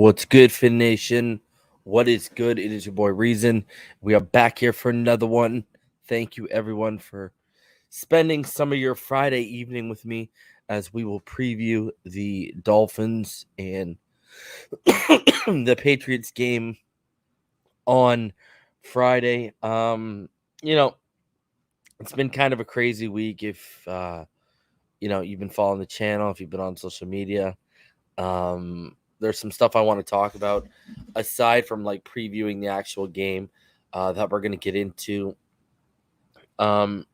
What's good, Fin Nation? What is good? It is your boy Reason. We are back here for another one. Thank you, everyone, for spending some of your Friday evening with me as we will preview the Dolphins and the Patriots game on Friday. It's been kind of a crazy week if you've been following the channel, if you've been on social media. There's some stuff I want to talk about aside from like previewing the actual game that we're going to get into. In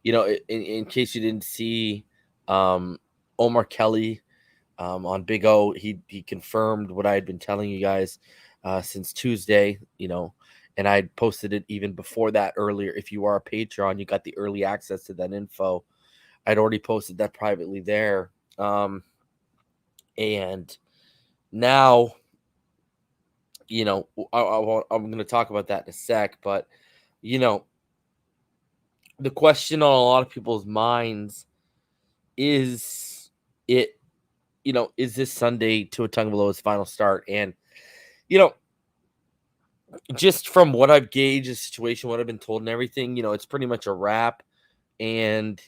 case you didn't see, Omar Kelly on Big O, he confirmed what I had been telling you guys since Tuesday, and I had posted it even before that earlier. If you are a Patreon, you got the early access to that info. I'd already posted that privately there. And now, I'm going to talk about that in a sec, but, the question on a lot of people's minds is is this Sunday Tua Tagovailoa's final start? And, just from what I've gauged the situation, what I've been told and everything, it's pretty much a wrap. And,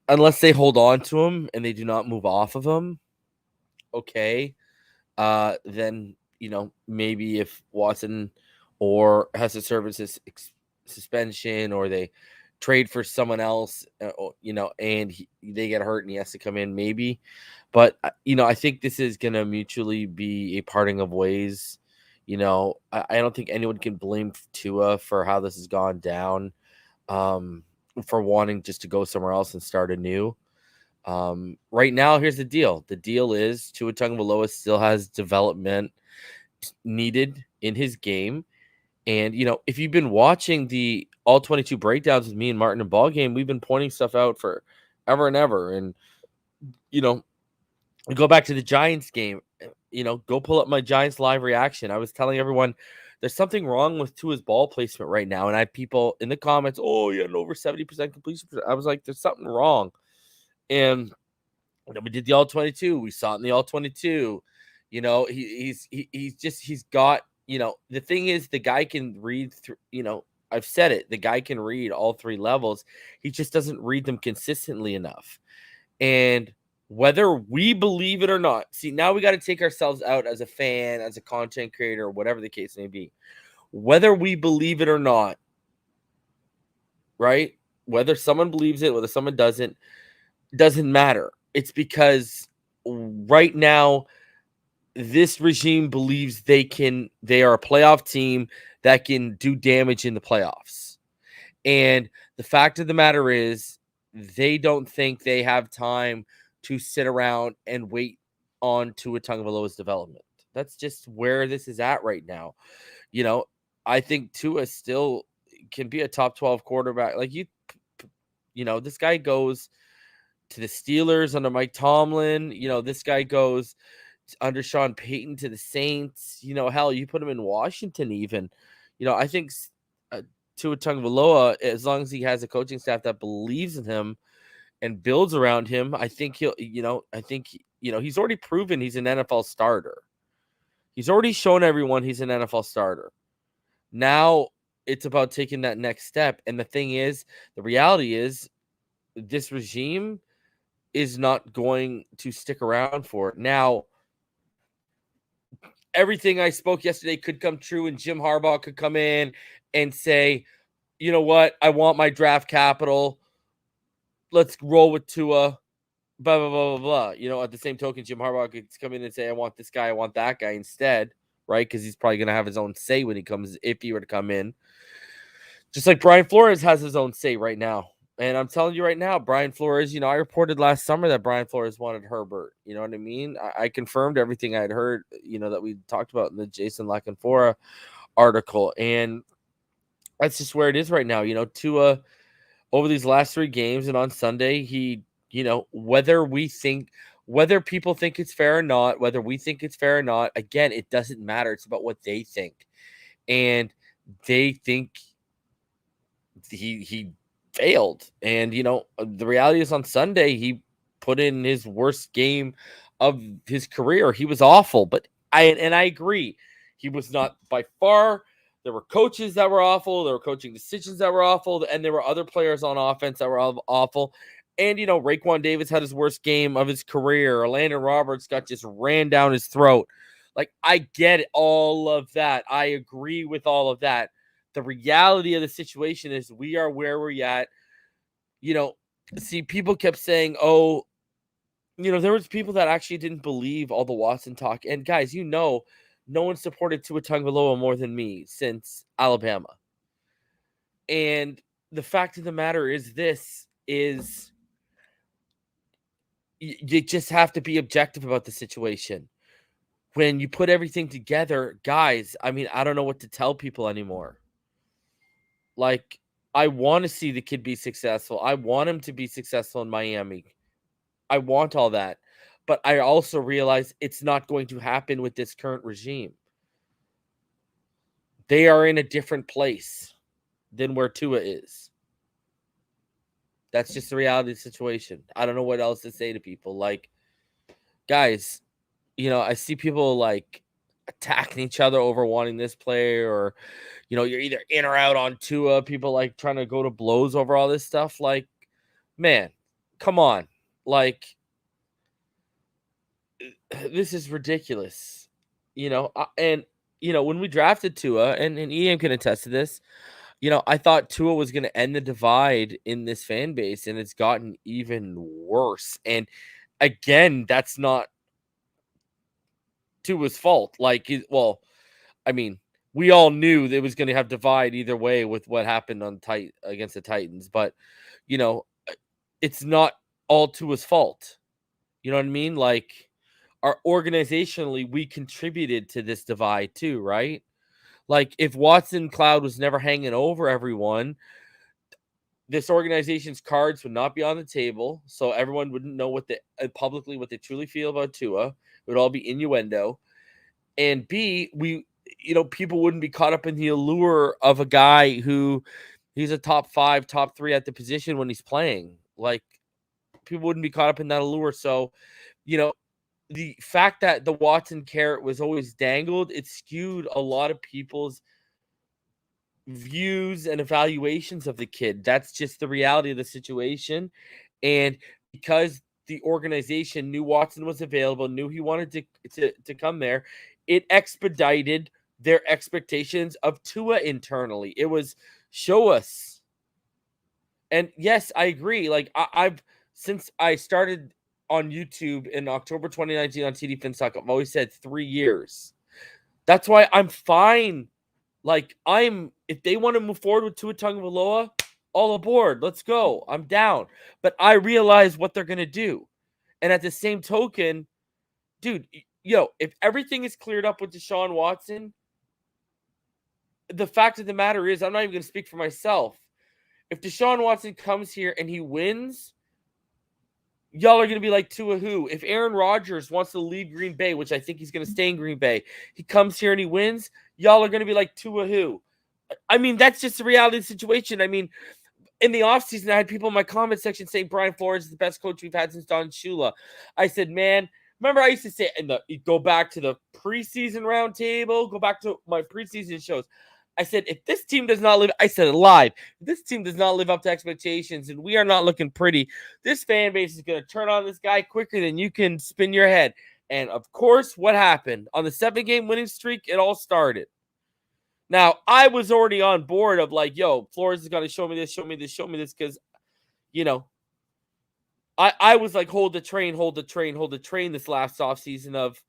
unless they hold on to him and they do not move off of him, okay, then maybe if Watson or has to serve as suspension, or they trade for someone else, and they get hurt and he has to come in, maybe. But I think this is gonna mutually be a parting of ways. I don't think anyone can blame Tua for how this has gone down, for wanting just to go somewhere else and start anew. Right now, here's the deal. The deal is Tua Tagovailoa still has development needed in his game. And, if you've been watching the all 22 breakdowns with me and Martin and Ball Game, we've been pointing stuff out for ever and ever. And, go back to the Giants game, go pull up my Giants live reaction. I was telling everyone there's something wrong with Tua's ball placement right now. And I had people in the comments, oh, you had an over 70% completion. I was like, there's something wrong. And then we did the all 22. We saw it in the all 22. He's got, the thing is, the guy can read through, I've said it, the guy can read all three levels. He just doesn't read them consistently enough. And whether we believe it or not, see, now we got to take ourselves out as a fan, as a content creator, whatever the case may be. Whether we believe it or not, right? Whether someone believes it, whether someone doesn't matter. It's because right now, this regime believes they are a playoff team that can do damage in the playoffs. And the fact of the matter is, they don't think they have time to sit around and wait on Tua Tagovailoa's development. That's just where this is at right now. I think Tua still can be a top 12 quarterback. Like this guy goes to the Steelers under Mike Tomlin. This guy goes under Sean Payton to the Saints. Hell, you put him in Washington even. I think Tua Tagovailoa, as long as he has a coaching staff that believes in him and builds around him, I think he's already proven he's an NFL starter. He's already shown everyone he's an NFL starter. Now it's about taking that next step. And the reality is, this regime is not going to stick around for it. Now, everything I spoke yesterday could come true, and Jim Harbaugh could come in and say, you know what, I want my draft capital. Let's roll with Tua, blah, blah, blah, blah, blah. At the same token, Jim Harbaugh could come in and say, I want this guy, I want that guy instead, right? Because he's probably going to have his own say when he comes, if he were to come in. Just like Brian Flores has his own say right now. And I'm telling you right now, Brian Flores, I reported last summer that Brian Flores wanted Herbert. You know what I mean? I confirmed everything I had heard, that we talked about in the Jason LaCanfora article. And that's just where it is right now. Tua, over these last three games and on Sunday, he, whether people think it's fair or not, whether we think it's fair or not, again, it doesn't matter. It's about what they think. And they think he failed. And, the reality is, on Sunday, he put in his worst game of his career. He was awful, but I agree. He was not by far. There were coaches that were awful. There were coaching decisions that were awful, and there were other players on offense that were awful. And, Raekwon Davis had his worst game of his career. Landon Roberts got just ran down his throat. Like, I get it, all of that. I agree with all of that. The reality of the situation is we are where we're at. See, people kept saying, oh, there was people that actually didn't believe all the Watson talk. And guys, no one supported Tua Tagovailoa more than me since Alabama. And the fact of the matter is you just have to be objective about the situation. When you put everything together, guys, I don't know what to tell people anymore. Like, I want to see the kid be successful. I want him to be successful in Miami. I want all that. But I also realize it's not going to happen with this current regime. They are in a different place than where Tua is. That's just the reality of the situation. I don't know what else to say to people. Like, guys, I see people like attacking each other over wanting this player, or, you're either in or out on Tua. People like trying to go to blows over all this stuff. Like, man, come on. Like, this is ridiculous. And, when we drafted Tua, and Ian can attest to this, I thought Tua was going to end the divide in this fan base, and it's gotten even worse. And again, that's not Tua's fault. Like, we all knew it was going to have divide either way with what happened against the Titans, but it's not all Tua's fault. You know what I mean? Like, organizationally, we contributed to this divide too, right? Like, if Watson Cloud was never hanging over everyone, this organization's cards would not be on the table, so everyone wouldn't know publicly what they truly feel about Tua. It would all be innuendo. And B, people wouldn't be caught up in the allure of a guy who he's a top 5, top 3 at the position when he's playing. Like, people wouldn't be caught up in that allure. So, the fact that the Watson carrot was always dangled, it skewed a lot of people's views and evaluations of the kid. That's just the reality of the situation. And because the organization knew Watson was available, knew he wanted to come there, it expedited their expectations of Tua internally. It was show us. And yes, I agree. Like, I've since I started on YouTube in October 2019 on TD FinStock, I've always said 3 years. That's why I'm fine. Like, if they want to move forward with Tua Tagovailoa, all aboard. Let's go. I'm down. But I realize what they're going to do. And at the same token, dude, if everything is cleared up with Deshaun Watson, the fact of the matter is, I'm not even going to speak for myself. If Deshaun Watson comes here and he wins, y'all are going to be like, Tua who? If Aaron Rodgers wants to leave Green Bay, which I think he's going to stay in Green Bay, he comes here and he wins, y'all are going to be like, Tua who? That's just the reality of the situation. In the offseason, I had people in my comment section saying Brian Flores is the best coach we've had since Don Shula. I said, man, remember I used to say, go back to the preseason roundtable, go back to my preseason shows. I said, if this team does not live, I said it live, if this team does not live up to expectations and we are not looking pretty, this fan base is going to turn on this guy quicker than you can spin your head. And of course, what happened? On the 7-game winning streak, it all started. Now, I was already on board of like, yo, Flores is going to show me this, because, I was like, hold the train this last offseason of,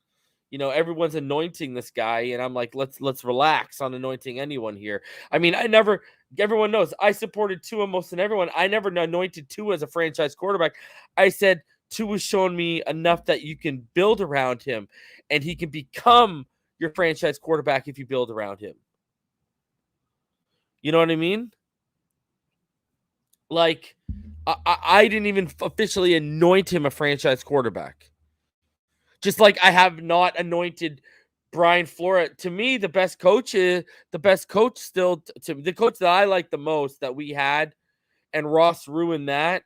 everyone's anointing this guy. And I'm like, let's relax on anointing anyone here. Everyone knows I supported Tua most than everyone. I never anointed Tua as a franchise quarterback. I said Tua's shown me enough that you can build around him and he can become your franchise quarterback if you build around him. You know what I mean? Like, I didn't even officially anoint him a franchise quarterback. Just like I have not anointed Brian Flores. To me, the best coach still, the coach that I like the most that we had, and Ross ruined that,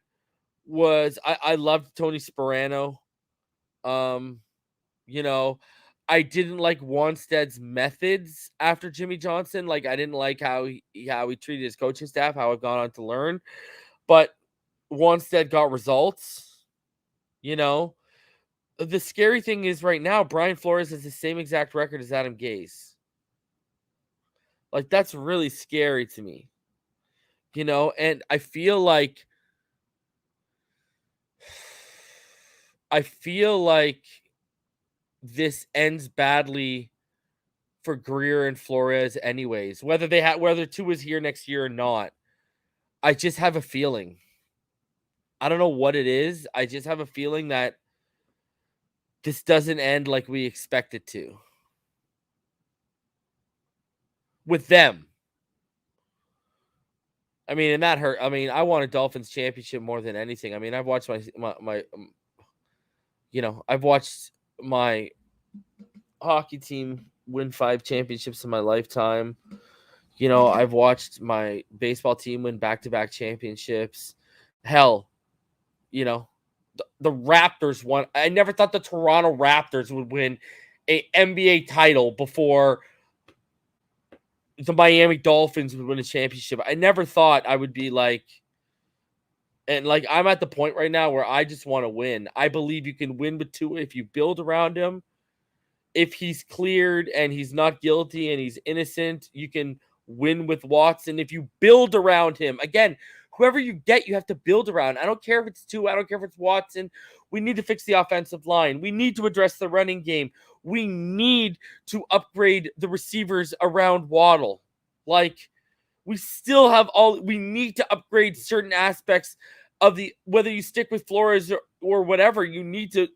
was I loved Tony Sparano. You know, I didn't like Wanstead's methods after Jimmy Johnson. Like, I didn't like how he treated his coaching staff, how I've gone on to learn. But Wanstead got results, you know. The scary thing is right now, Brian Flores has the same exact record as Adam Gase. Like, that's really scary to me, you know, and I feel like this ends badly for Greer and Flores anyways. Whether two is here next year or not. I just have a feeling. I don't know what it is. I just have a feeling that this doesn't end like we expect it to. With them. I mean, and that hurt. I mean, I want a Dolphins championship more than anything. I mean, I've watched I've watched my hockey team win 5 championships in my lifetime. You know, I've watched my baseball team win back-to-back championships. Hell, you know, the Raptors won. I never thought the Toronto Raptors would win a NBA title before the Miami Dolphins would win a championship. I never thought I would be like, and like, I'm at the point right now where I just want to win. I believe you can win with Tua if you build around him. If he's cleared and he's not guilty and he's innocent, you can win with Watson. If you build around him, again, whoever you get, you have to build around. I don't care if it's Tua. I don't care if it's Watson. We need to fix the offensive line. We need to address the running game. We need to upgrade the receivers around Waddle. Like, we still have we need to upgrade certain aspects of whether you stick with Flores or whatever, you need to,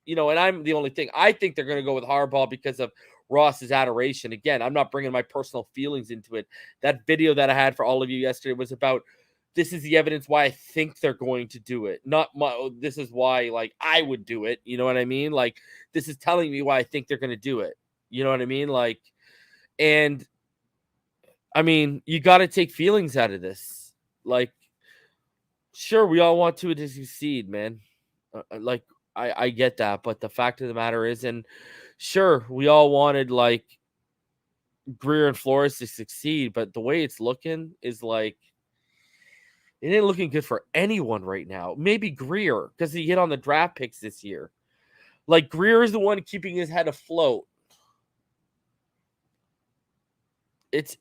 you know, and I'm the only thing. I think they're going to go with Harbaugh because of Ross's adoration. Again, I'm not bringing my personal feelings into it. That video that I had for all of you yesterday was about, this is the evidence why I think they're going to do it. This is why, like, I would do it. You know what I mean? Like, this is telling me why I think they're going to do it. You know what I mean? Like, and I mean, you got to take feelings out of this. Like, sure, we all want Tua to succeed, man. Like, I get that, but the fact of the matter is, and sure, we all wanted like Greer and Flores to succeed, but the way it's looking is like it ain't looking good for anyone right now. Maybe Greer, because he hit on the draft picks this year. Like, Greer is the one keeping his head afloat. It's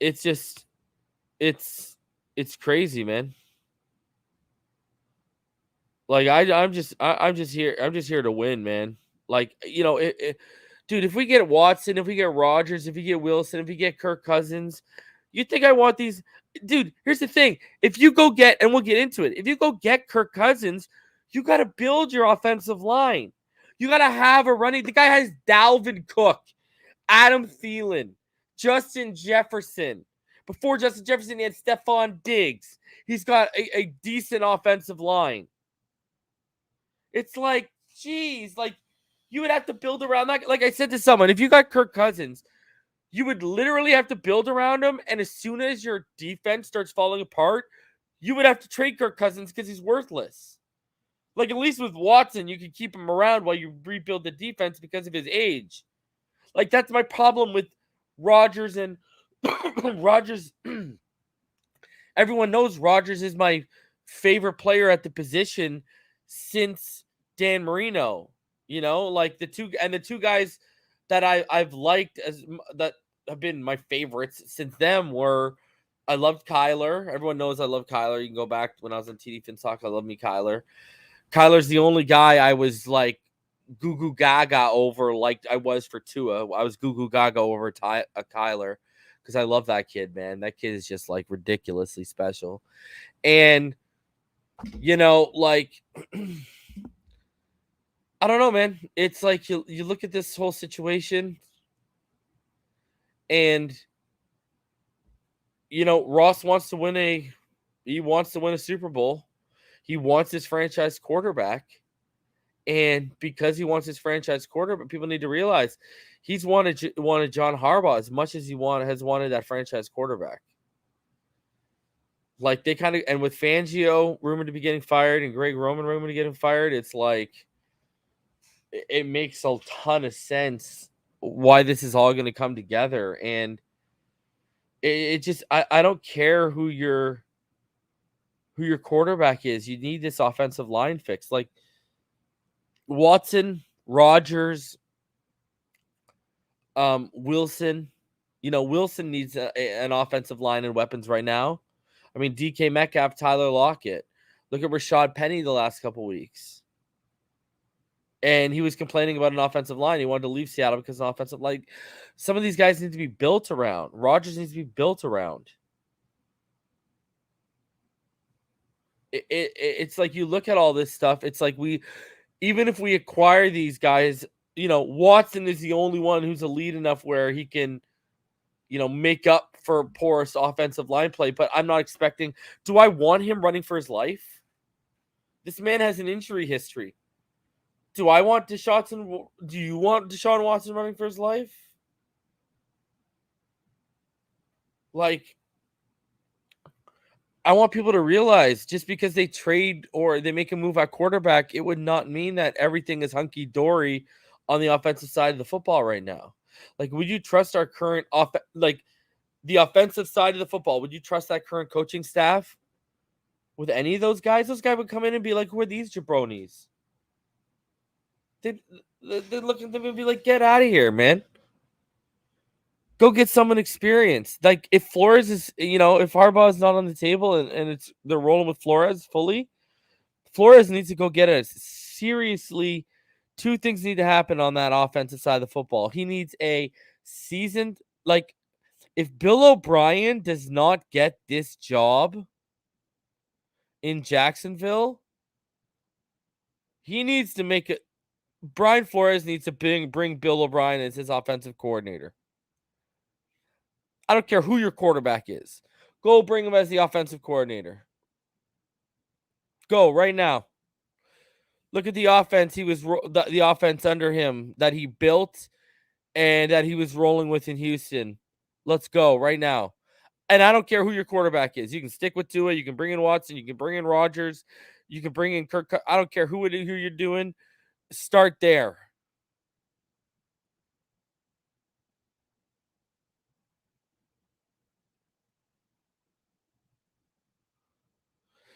crazy, man. Like, I'm just here to win, man. Like, you know, dude, if we get Watson, if we get Rodgers, if we get Wilson, if we get Kirk Cousins, you think I want these? Dude, here's the thing. If you go get, and we'll get into it, if you go get Kirk Cousins, you got to build your offensive line. You got to have a running. The guy has Dalvin Cook, Adam Thielen, Justin Jefferson. Before Justin Jefferson, he had Stephon Diggs. He's got a decent offensive line. It's like, geez, like, you would have to build around that. Like I said to someone, if you got Kirk Cousins, you would literally have to build around him. And as soon as your defense starts falling apart, you would have to trade Kirk Cousins because he's worthless. Like, at least with Watson, you could keep him around while you rebuild the defense because of his age. Like, that's my problem with Rodgers and Rodgers. Everyone knows Rodgers is my favorite player at the position since Dan Marino. You know, like the two guys that I've liked that have been my favorites since them were, I loved Kyler. Everyone knows I love Kyler. You can go back when I was on TD FinTalk. I love me Kyler. Kyler's the only guy I was like goo goo gaga over, like I was for Tua. I was goo goo gaga over Kyler because I love that kid, man. That kid is just like ridiculously special. And, you know, like, I don't know, man. It's like you look at this whole situation and, you know, Ross wants to win a Super Bowl. He wants his franchise quarterback. And because he wants his franchise quarterback, people need to realize he's wanted John Harbaugh as much as he has wanted that franchise quarterback. Like, they kind of, and with Fangio rumored to be getting fired and Greg Roman rumored to get him fired, it's like, it makes a ton of sense why this is all going to come together. And it just, I don't care who your quarterback is. You need this offensive line fixed. Like Watson, Rodgers, Wilson. Wilson needs an offensive line and weapons right now. I mean, DK Metcalf, Tyler Lockett. Look at Rashad Penny the last couple weeks. And he was complaining about an offensive line. He wanted to leave Seattle because of offensive line. Some of these guys need to be built around. Rodgers needs to be built around. It's like you look at all this stuff. It's like even if we acquire these guys, Watson is the only one who's elite enough where he can, make up for porous offensive line play. But I'm not expecting. Do I want him running for his life? This man has an injury history. Do I want Deshaun? Do you want Deshaun Watson running for his life? Like, I want people to realize just because they trade or they make a move at quarterback, it would not mean that everything is hunky dory on the offensive side of the football right now. Like, would you trust our current the offensive side of the football? Would you trust that current coaching staff with any of those guys? Those guys would come in and be like, "Who are these jabronis?" They'd look at them and be like, "Get out of here, man. Go get someone experienced." Like if Flores is, if Harbaugh is not on the table and they're rolling with Flores fully, Flores needs to go get it. Seriously, two things need to happen on that offensive side of the football. He needs a seasoned, like if Bill O'Brien does not get this job in Jacksonville, he needs to make it. Brian Flores needs to bring Bill O'Brien as his offensive coordinator. I don't care who your quarterback is. Go bring him as the offensive coordinator. Go right now. Look at the offense the offense under him that he built and that he was rolling with in Houston. Let's go right now. And I don't care who your quarterback is. You can stick with Tua. You can bring in Watson. You can bring in Rodgers. You can bring in Kirk. I don't care who you're doing. Start there.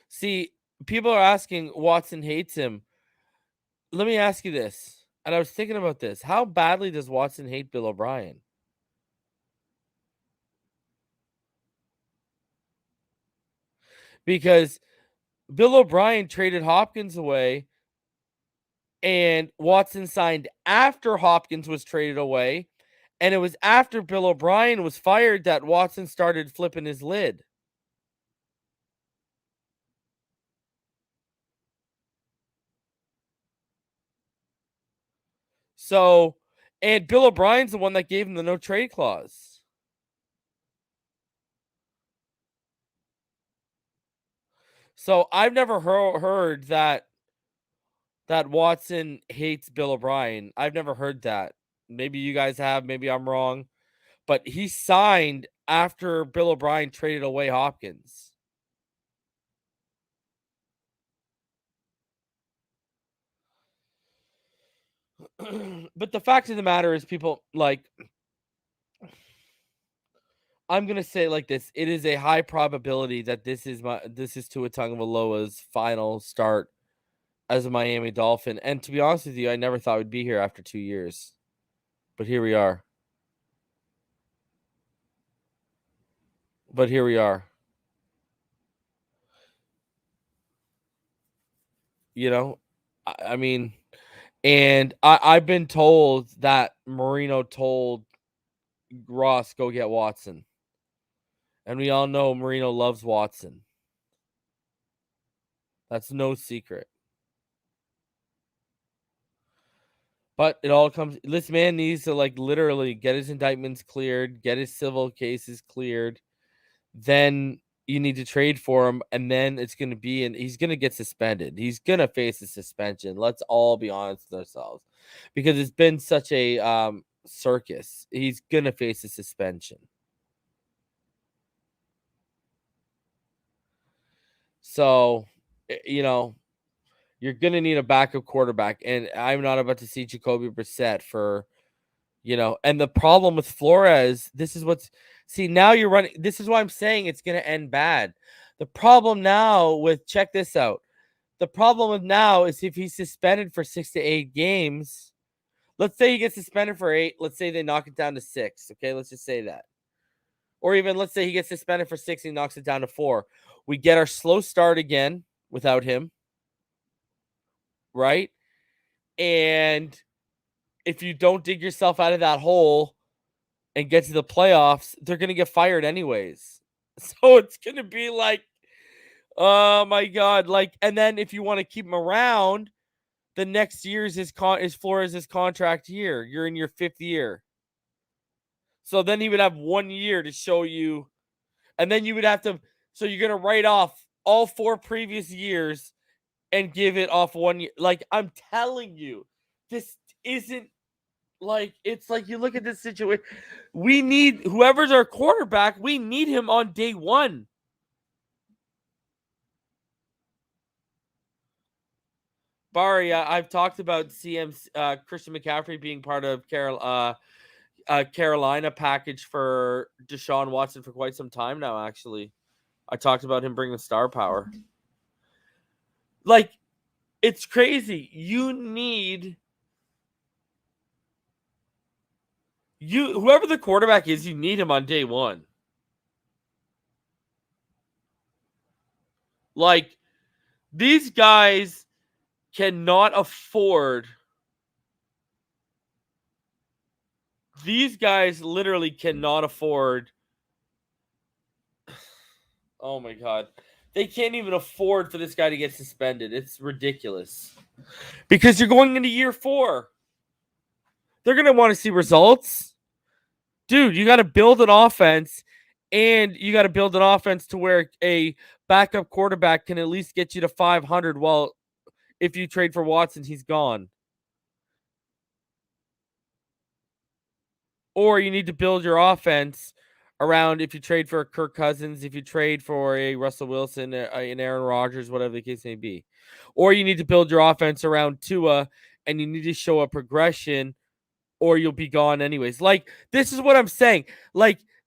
See, people are asking Watson hates him. Let me ask you this. And I was thinking about this. How badly does Watson hate Bill O'Brien? Because Bill O'Brien traded Hopkins away and Watson signed after Hopkins was traded away. And it was after Bill O'Brien was fired that Watson started flipping his lid. So, and Bill O'Brien's the one that gave him the no trade clause. So I've never heard that Watson hates Bill O'Brien. I've never heard that. Maybe you guys have. Maybe I'm wrong. But he signed after Bill O'Brien traded away Hopkins. But the fact of the matter is, people like, I'm gonna say it like this: it is a high probability that this is Tua Tagovailoa's final start as a Miami Dolphin. And to be honest with you, I never thought we'd be here after 2 years, but here we are. But here we are. I mean, and I've been told that Marino told Ross go get Watson, and we all know Marino loves Watson. That's no secret. But it all comes. This man needs to literally get his indictments cleared, get his civil cases cleared. Then you need to trade for him, and then it's going to be, and he's going to get suspended. He's going to face a suspension. Let's all be honest with ourselves, because it's been such a circus. He's going to face a suspension. So, you know, You're going to need a backup quarterback. And I'm not about to see Jacoby Brissett for, and the problem with Flores, now you're running. This is why I'm saying it's going to end bad. The problem now check this out. The problem with now is if he's suspended for 6 to 8 games, let's say he gets suspended for 8. Let's say they knock it down to 6. Okay, let's just say that. Or even let's say he gets suspended for 6 and he knocks it down to 4. We get our slow start again without him, right? And if you don't dig yourself out of that hole and get to the playoffs, they're going to get fired anyways. So it's going to be like, oh my God. And then if you want to keep him around, the next year is Flores' contract year. You're in your 5th year. So then he would have 1 year to show you. And then you would have to. So you're going to write off all 4 previous years and give it off 1 year. I'm telling you, this isn't it's like you look at this situation. We need whoever's our quarterback. We need him on day 1. Barry, I've talked about Christian McCaffrey being part of Carolina package for Deshaun Watson for quite some time now, actually. I talked about him bringing star power. It's crazy. Whoever the quarterback is, you need him on day 1. These guys cannot afford. These guys literally cannot afford. Oh my God. They can't even afford for this guy to get suspended. It's ridiculous. Because you're going into year 4. They're going to want to see results. Dude, you got to build an offense, and you got to build an offense to where a backup quarterback can at least get you to 500 while if you trade for Watson, he's gone. Or you need to build your offense around if you trade for a Kirk Cousins, if you trade for a Russell Wilson, an Aaron Rodgers, whatever the case may be. Or you need to build your offense around Tua, and you need to show a progression, or you'll be gone anyways. This is what I'm saying.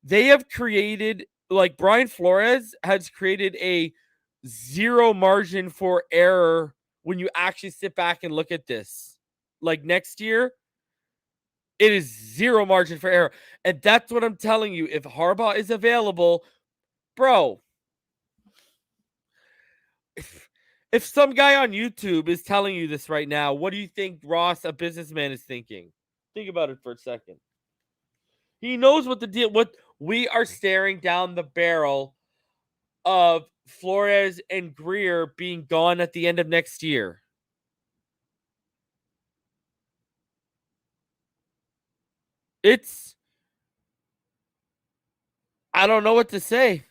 They have created, Brian Flores has created a zero margin for error when you actually sit back and look at this. Next year, it is zero margin for error. And that's what I'm telling you. If Harbaugh is available, bro, if some guy on YouTube is telling you this right now, what do you think Ross, a businessman, is thinking? Think about it for a second. He knows what the deal. What we are staring down the barrel of Flores and Greer being gone at the end of next year. I don't know what to say.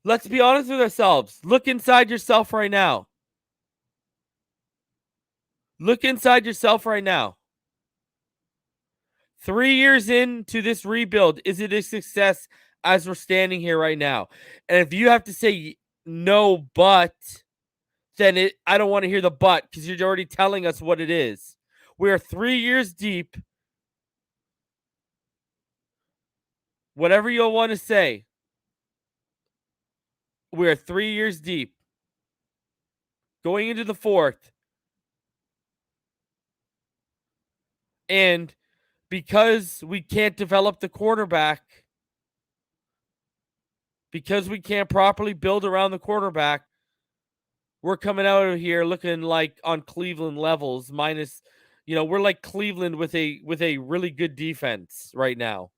Let's be honest with ourselves. Look inside yourself right now. Look inside yourself right now. 3 years into this rebuild, is it a success as we're standing here right now? And if you have to say no, but, then I don't want to hear the but because you're already telling us what it is. We are 3 years deep. Whatever you'll want to say. We are 3 years deep. Going into the 4th. And because we can't develop the quarterback, because we can't properly build around the quarterback, we're coming out of here looking like on Cleveland levels, minus, we're like Cleveland with a really good defense right now.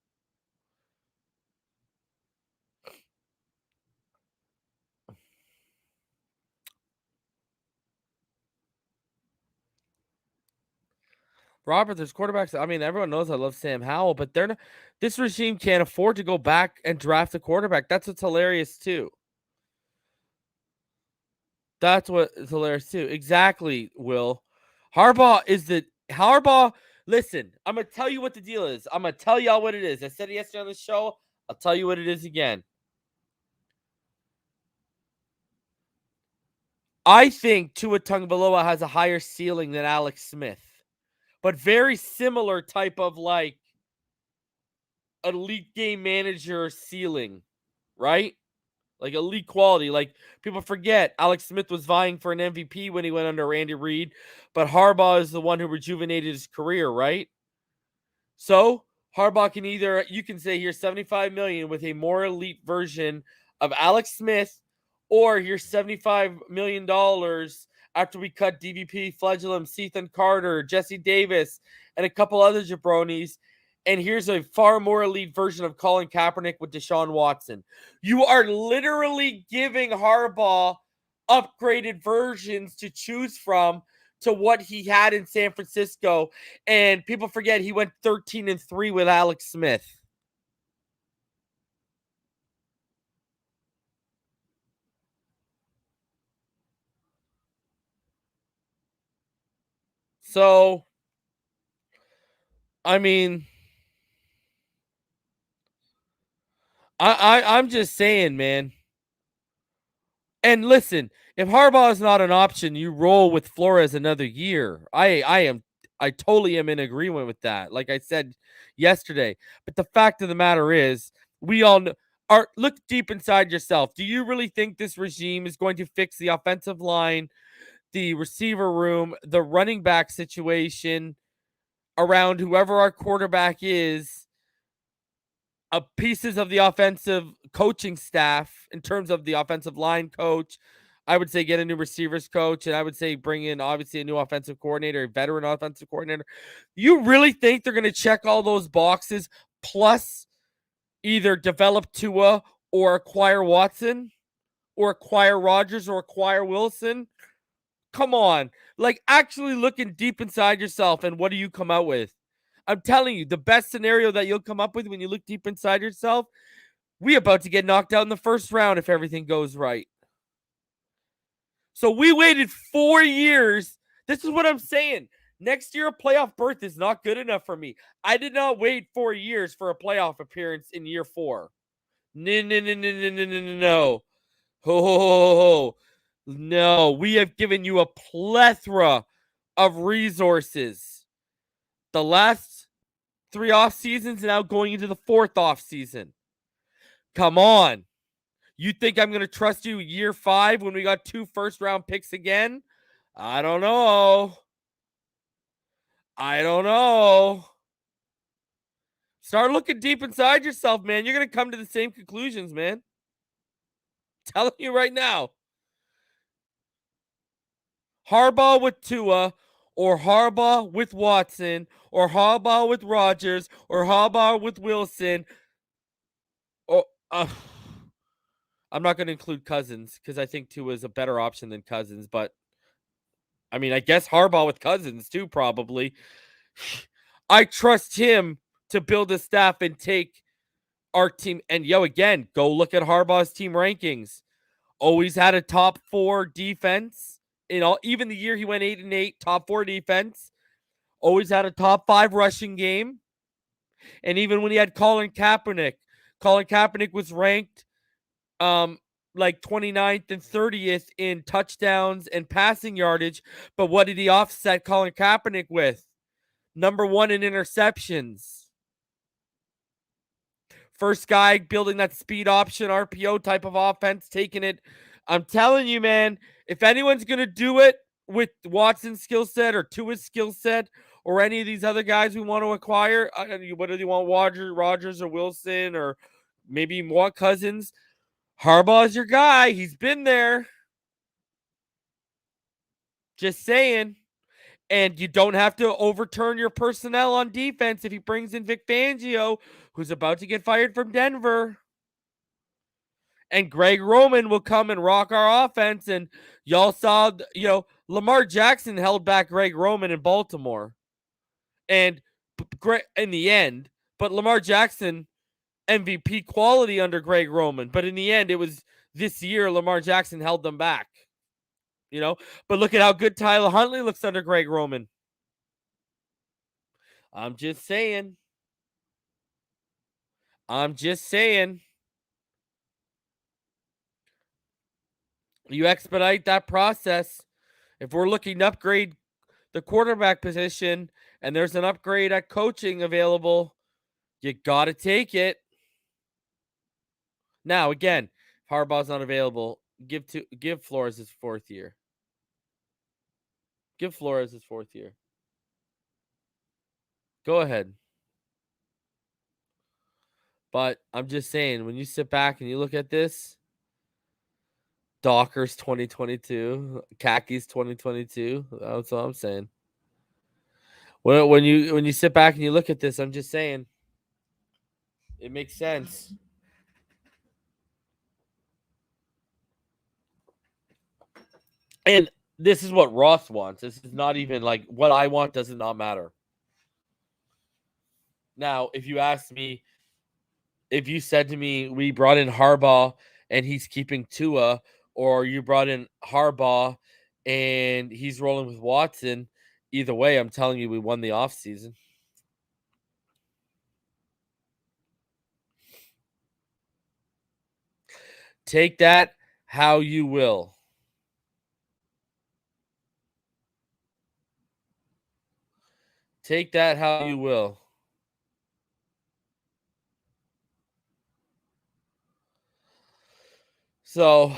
Robert, there's quarterbacks. I mean, everyone knows I love Sam Howell, but they're not. This regime can't afford to go back and draft a quarterback. That's what's hilarious too. That's what's hilarious too. Exactly, Will. Harbaugh. Listen, I'm gonna tell you what the deal is. I'm gonna tell y'all what it is. I said it yesterday on the show. I'll tell you what it is again. I think Tua Tagovailoa has a higher ceiling than Alex Smith, but very similar type of like elite game manager ceiling, right? Like elite quality. Like people forget Alex Smith was vying for an MVP when he went under Andy Reid, but Harbaugh is the one who rejuvenated his career, right? So Harbaugh can either you can say here's 75 million with a more elite version of Alex Smith, or here's $75 million after we cut DVP, Fledglam, Ethan Carter, Jesse Davis, and a couple other jabronis. And here's a far more elite version of Colin Kaepernick with Deshaun Watson. You are literally giving Harbaugh upgraded versions to choose from to what he had in San Francisco. And people forget he went 13-3 with Alex Smith. So, I mean, I'm just saying, man. And listen, if Harbaugh is not an option, you roll with Flores another year. I totally am in agreement with that. Like I said yesterday. But the fact of the matter is, we all know, look deep inside yourself. Do you really think this regime is going to fix the offensive line, the receiver room, the running back situation around whoever our quarterback is, pieces of the offensive coaching staff in terms of the offensive line coach? I would say get a new receivers coach, and I would say bring in obviously a new offensive coordinator, a veteran offensive coordinator. You really think they're going to check all those boxes plus either develop Tua or acquire Watson or acquire Rodgers or acquire Wilson? Come on. Like actually looking deep inside yourself, and what do you come out with? I'm telling you, the best scenario that you'll come up with when you look deep inside yourself, we about to get knocked out in the first round if everything goes right. So we waited 4 years. This is what I'm saying. Next year, a playoff berth is not good enough for me. I did not wait 4 years for a playoff appearance in year 4. No, no, no, no, no, no, no, no, no. Ho, ho, ho, ho. No, we have given you a plethora of resources. The last 3 off seasons, now going into the 4th off season. Come on. You think I'm going to trust you year 5 when we got 2 first round picks again? I don't know. I don't know. Start looking deep inside yourself, man. You're going to come to the same conclusions, man. I'm telling you right now. Harbaugh with Tua, or Harbaugh with Watson, or Harbaugh with Rodgers, or Harbaugh with Wilson. Or I'm not going to include Cousins because I think Tua is a better option than Cousins. But I mean, I guess Harbaugh with Cousins too, probably. I trust him to build a staff and take our team. And again, go look at Harbaugh's team rankings. Always had a top 4 defense. Even the year he went 8-8, top 4 defense. Always had a top 5 rushing game. And even when he had Colin Kaepernick was ranked like 29th and 30th in touchdowns and passing yardage. But what did he offset Colin Kaepernick with? Number 1 in interceptions. First guy building that speed option RPO type of offense, taking it. I'm telling you, man, if anyone's going to do it with Watson's skill set or Tua's skill set or any of these other guys we want to acquire, whether you want Rodgers or Wilson or maybe you want Cousins, Harbaugh's your guy. He's been there. Just saying. And you don't have to overturn your personnel on defense if he brings in Vic Fangio, who's about to get fired from Denver. And Greg Roman will come and rock our offense. And y'all saw, Lamar Jackson held back Greg Roman in Baltimore. And in the end, but Lamar Jackson, MVP quality under Greg Roman. But in the end, it was this year Lamar Jackson held them back. But look at how good Tyler Huntley looks under Greg Roman. I'm just saying. You expedite that process. If we're looking to upgrade the quarterback position and there's an upgrade at coaching available, you got to take it. Now, again, if Harbaugh's not available, give Flores his 4th year. Give Flores his 4th year. Go ahead. But I'm just saying, when you sit back and you look at this, Dockers 2022, khakis 2022. That's what I'm saying. When you sit back and you look at this, I'm just saying it makes sense. And this is what Ross wants. This is not even like what I want. Does it not matter? Now, if you asked me, if you said to me, we brought in Harbaugh and he's keeping Tua, or you brought in Harbaugh and he's rolling with Watson, either way, I'm telling you, we won the offseason. Take that how you will. Take that how you will. So,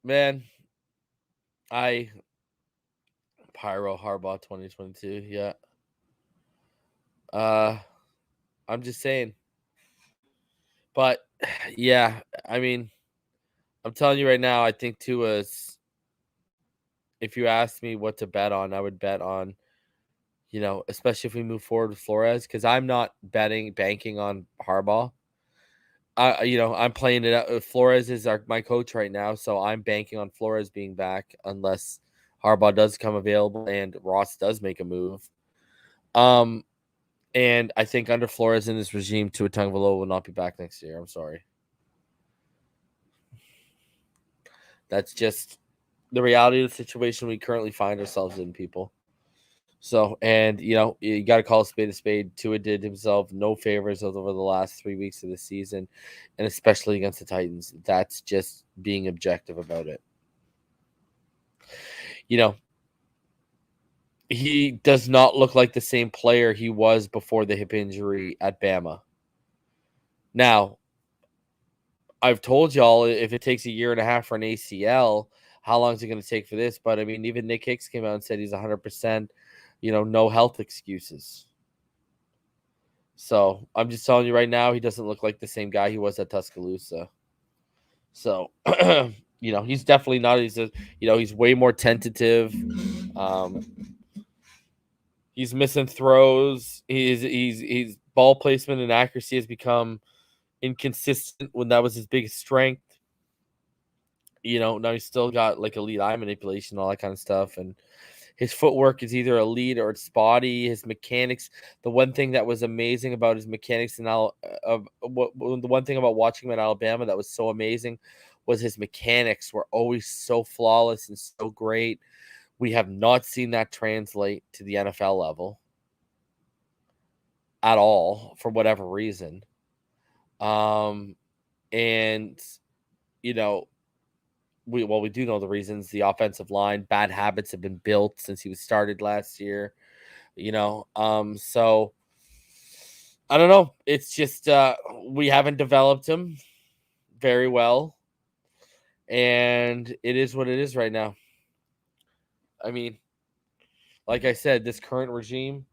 man, Pyro Harbaugh 2022. Yeah. I'm just saying. But yeah, I mean, I'm telling you right now, I think Tua's, if you asked me what to bet on, I would bet on, especially if we move forward with Flores, because I'm not banking on Harbaugh. I'm playing it out. Flores is my coach right now, so I'm banking on Flores being back unless Harbaugh does come available and Ross does make a move. And I think under Flores in this regime, Tua Tagovailoa will not be back next year. I'm sorry. That's just the reality of the situation we currently find ourselves in, people. So, and you got to call a spade a spade. Tua did himself no favors over the last 3 weeks of the season, and especially against the Titans. That's just being objective about it. He does not look like the same player he was before the hip injury at Bama. Now, I've told y'all if it takes a year and a half for an ACL, how long is it going to take for this? But I mean, even Nick Hicks came out and said he's 100%, no health excuses. So I'm just telling you right now, he doesn't look like the same guy he was at Tuscaloosa. So, he's definitely not. He's way more tentative. He's missing throws. He's ball placement and accuracy has become inconsistent when that was his biggest strength. Now he's still got like elite eye manipulation, all that kind of stuff, and his footwork is either elite or it's spotty. His mechanics, the one thing that was amazing about his mechanics, and the one thing about watching him at Alabama that was so amazing was his mechanics were always so flawless and so great. We have not seen that translate to the NFL level at all for whatever reason. And we do know the reasons. The offensive line, bad habits have been built since he was started last year. So I don't know. It's just we haven't developed him very well, and it is what it is right now. I mean, like I said, this current regime,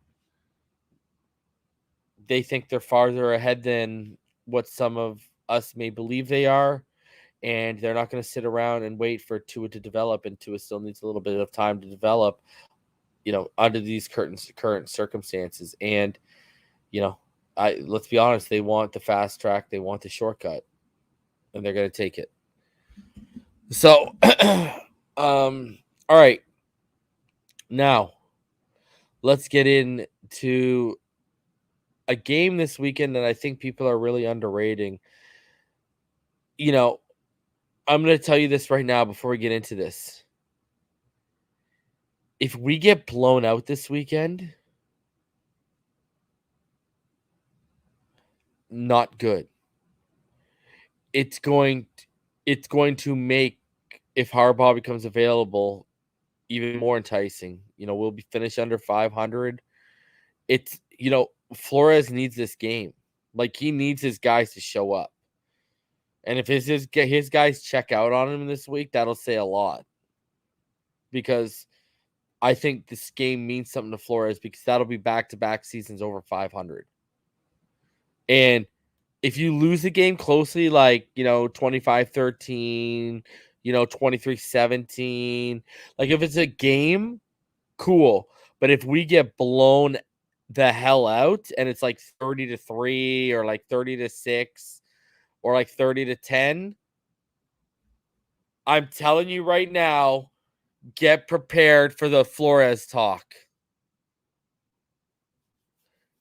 they think they're farther ahead than what some of us may believe they are, and they're not going to sit around and wait for Tua to develop, and Tua still needs a little bit of time to develop, under these current circumstances. And, let's be honest, they want the fast track, they want the shortcut, and they're going to take it. So, all right. Now, let's get into a game this weekend that I think people are really underrating. I'm going to tell you this right now before we get into this. If we get blown out this weekend, not good. It's going to make if Harbaugh becomes available, even more enticing. We'll be finished under 500. It's, Flores needs this game. Like, he needs his guys to show up. And if his guys check out on him this week, that'll say a lot. Because I think this game means something to Flores, because that'll be back-to-back seasons over 500. And if you lose a game closely, like, 25-13, 23-17, like, if it's a game, cool. But if we get blown the hell out and it's like 30-3 or like 30-6 or like 30-10, I'm telling you right now, get prepared for the Flores talk.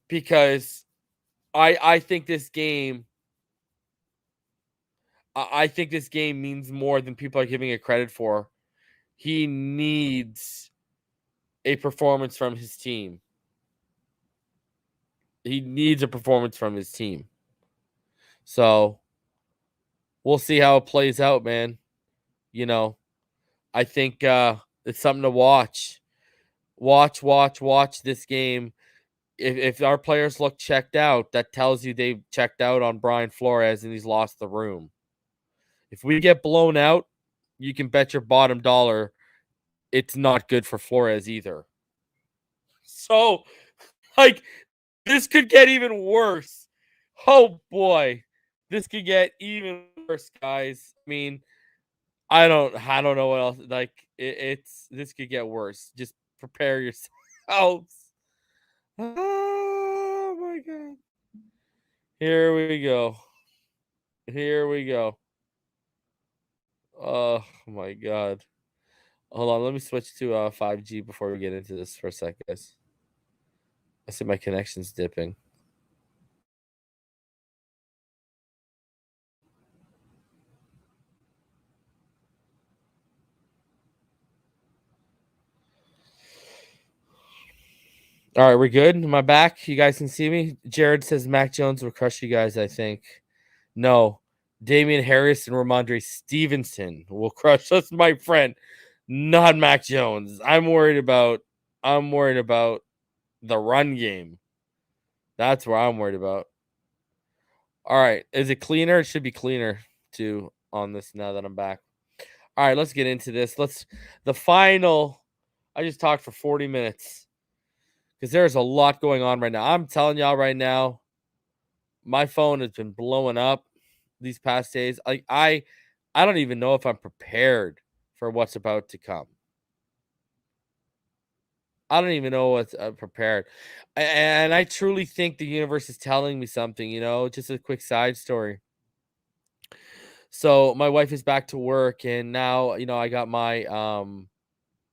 Because I think this game means more than people are giving it credit for. He needs a performance from his team. He needs a performance from his team. So we'll see how it plays out, man. I think it's something to watch. Watch this game. If our players look checked out, that tells you they've checked out on Brian Flores and he's lost the room. If we get blown out, you can bet your bottom dollar it's not good for Flores either. So, like, this could get even worse. Oh boy, this could get even worse, guys. I mean, I don't know what else. Like, it's this could get worse. Just prepare yourselves. Oh my god. Here we go. Here we go. Oh my god. Hold on, let me switch to 5G before we get into this for a second, guys. I see my connection's dipping. All right, we're good. Am I back? You guys can see me. Jared says Mac Jones will crush you guys, I think. No. Damian Harris and Ramondre Stevenson will crush us, my friend. Not Mac Jones. I'm worried about the run game. That's where I'm worried about. All right. Is it cleaner? It should be cleaner too on this now that I'm back. All right, let's get into this. The final. I just talked for 40 minutes because there's a lot going on right now. I'm telling y'all right now, my phone has been blowing up these past days. I don't even know if I'm prepared for what's about to come. I don't even know what's prepared. And I truly think the universe is telling me something, just a quick side story. So my wife is back to work and now, I got my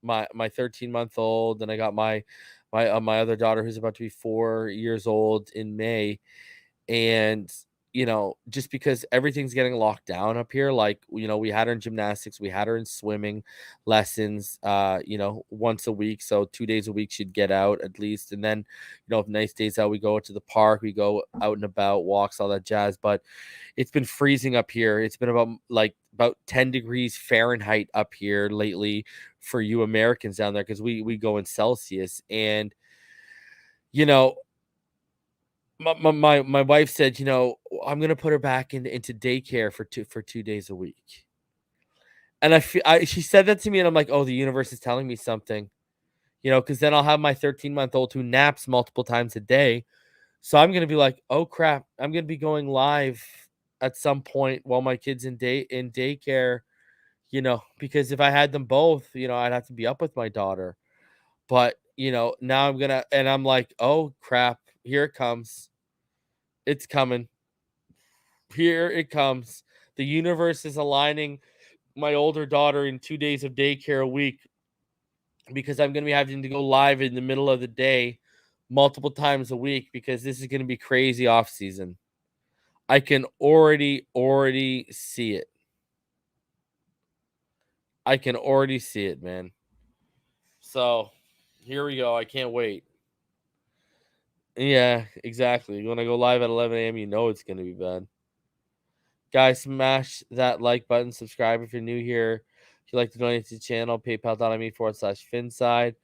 13-month-old and I got my other daughter who's about to be 4 years old in May. And just because everything's getting locked down up here, like, we had her in gymnastics, we had her in swimming lessons, once a week. So 2 days a week she'd get out at least. And then, if nice days out, we go to the park, we go out and about, walks, all that jazz. But it's been freezing up here. It's been about 10 degrees Fahrenheit up here lately for you Americans down there, because we go in Celsius. And, you know, my wife said, I'm gonna put her back into daycare for 2 days a week. And she said that to me, and I'm like, oh, the universe is telling me something, because then I'll have my 13-month-old who naps multiple times a day. So I'm gonna be like, oh crap, I'm gonna be going live at some point while my kid's in daycare, because if I had them both, I'd have to be up with my daughter. But now I'm like, oh crap, here it comes. It's coming. Here it comes. The universe is aligning my older daughter in 2 days of daycare a week, because I'm going to be having to go live in the middle of the day multiple times a week, because this is going to be crazy off season. I can already see it. I can already see it, man. So here we go. I can't wait. Yeah, exactly. When I go live at 11 a.m., it's going to be bad. Guys, smash that like button, subscribe if you're new here. If you'd like to donate to the channel, paypal.me/Finside.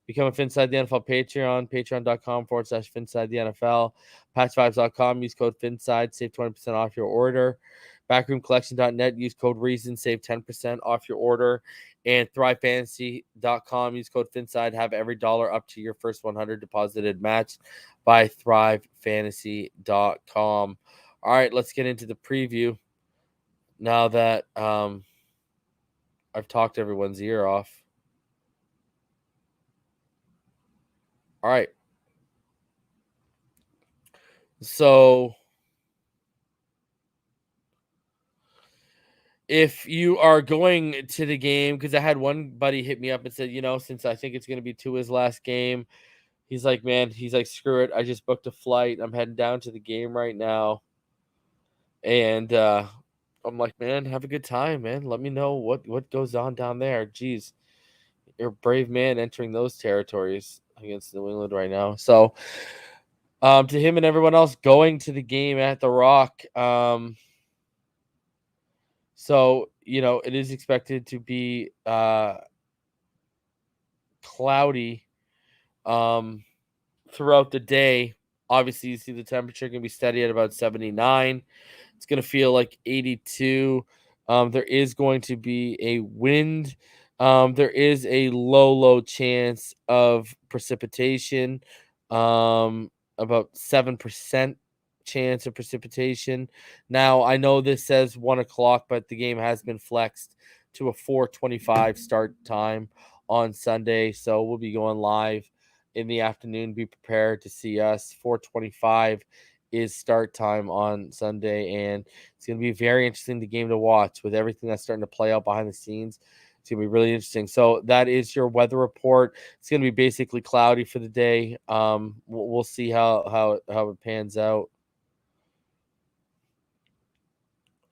Become a Finside the NFL Patreon, patreon.com/Finside the NFL. Patch5s.com, use code Finside, save 20% off your order. Backroomcollection.net, use code Reason, save 10% off your order. And thrivefantasy.com, use code Finside, have every dollar up to your first 100 deposited matched by thrivefantasy.com. All right, let's get into the preview now that I've talked everyone's ear off. All right. So if you are going to the game, because I had one buddy hit me up and said, since I think it's going to be TUA'S last game, he's like, man, screw it. I just booked a flight. I'm heading down to the game right now. And I'm like, man, have a good time, man. Let me know what goes on down there. Jeez, you're a brave man entering those territories against New England right now. So to him and everyone else going to the game at the Rock, so, it is expected to be cloudy throughout the day. Obviously, you see the temperature can be steady at about 79. It's going to feel like 82. There is going to be a wind. There is a low chance of precipitation. About 7% chance of precipitation. Now, I know this says 1 o'clock, but the game has been flexed to a 4:25 start time on Sunday. So we'll be going live in the afternoon. Be prepared to see us. 4:25 is start time on Sunday, and it's going to be very interesting the game to watch with everything that's starting to play out behind the scenes. It's going to be really interesting. So that is your weather report. It's going to be basically cloudy for the day. We'll see how it pans out.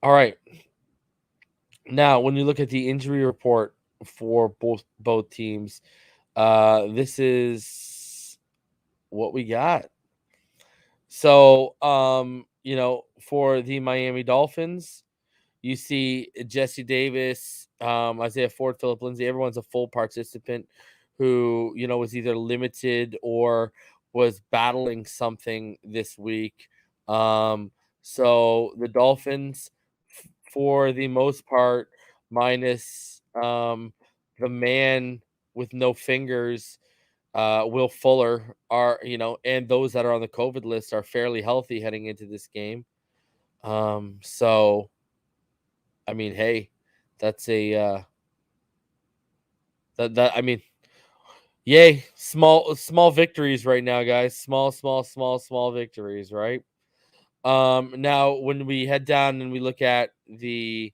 All right. Now, when you look at the injury report for both teams, this is what we got. So, for the Miami Dolphins, you see Jesse Davis, Isaiah Ford, Philip Lindsay. Everyone's a full participant who, was either limited or was battling something this week. So the Dolphins, for the most part, minus the man with no fingers, Will Fuller, are, and those that are on the COVID list are fairly healthy heading into this game. So I mean, hey, that's a that I mean, yay, small victories right now, guys. Small victories, right? Now when we head down and we look at the